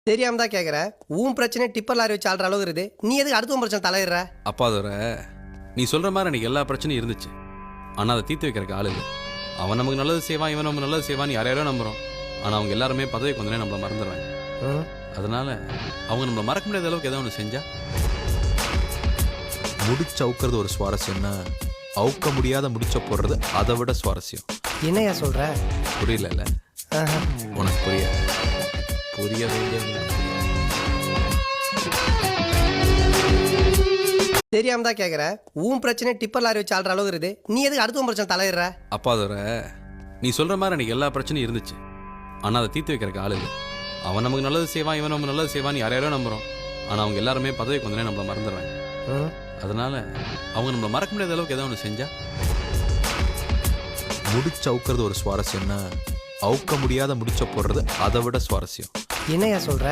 தெரியாம தான் கேட்குற. உன் பிரச்சனை டிப்பர் லாரி வச்சு ஆள்ற அளவு இருக்குது. நீ எதுக்கு அடுத்தவன் பிரச்சனை தலையிடுற? அப்பா அதோட நீ சொல்கிற மாதிரி எனக்கு எல்லா பிரச்சனையும் இருந்துச்சு. ஆனால் அதை தீர்த்து வைக்கிறக்கு ஆள் இல்லை. அவன் நமக்கு நல்லது செய்வான், இவன் நமக்கு நல்லது செய்வான், யாரையாரோ நம்புகிறோம். ஆனால் அவங்க எல்லாருமே பதவிக்கு வந்தோடனே நம்மளை மறந்துடுறாங்க. அதனால அவங்க நம்மளை மறக்க முடியாத அளவுக்கு ஏதோ ஒன்று செஞ்சா முடிச்சு அவுக்கிறது ஒரு சுவாரஸ்யம்னா அவுக்க முடியாத முடிச்ச போடுறது அதை விட சுவாரஸ்யம். என்னையா சொல்ற? புரியல? உனக்கு புரிய வேண்டிய தெரியாம தான் கேட்குற. உன் பிரச்சனை டிப்பர் லாரி வச்சு ஆள்ற அளவு இருக்குது. நீ எதுக்கு அடுத்தவன் பிரச்சனை தலையிடுற? அப்பா அதோட நீ சொல்கிற மாதிரி எனக்கு எல்லா பிரச்சனையும் இருந்துச்சு. ஆனால் அதை தீர்த்து வைக்கிறக்கு ஆள் இல்லை. அவன் நமக்கு நல்லது செய்வான், இவன் நமக்கு நல்லது செய்வான், யாரையாரோ நம்புகிறோம். ஆனால் அவங்க எல்லாருமே பதவிக்கு வந்தோடனே நம்மளை மறந்துடுறாங்க. அதனால அவங்க நம்மளை மறக்க முடியாத அளவுக்கு ஏதோ ஒன்று செஞ்சா முடிச்சு அவுக்கிறது ஒரு சுவாரஸ்யம்னா அவுக்க முடியாத முடிச்ச போடுறது அதை விட சுவாரஸ்யம். என்னையா சொல்ற?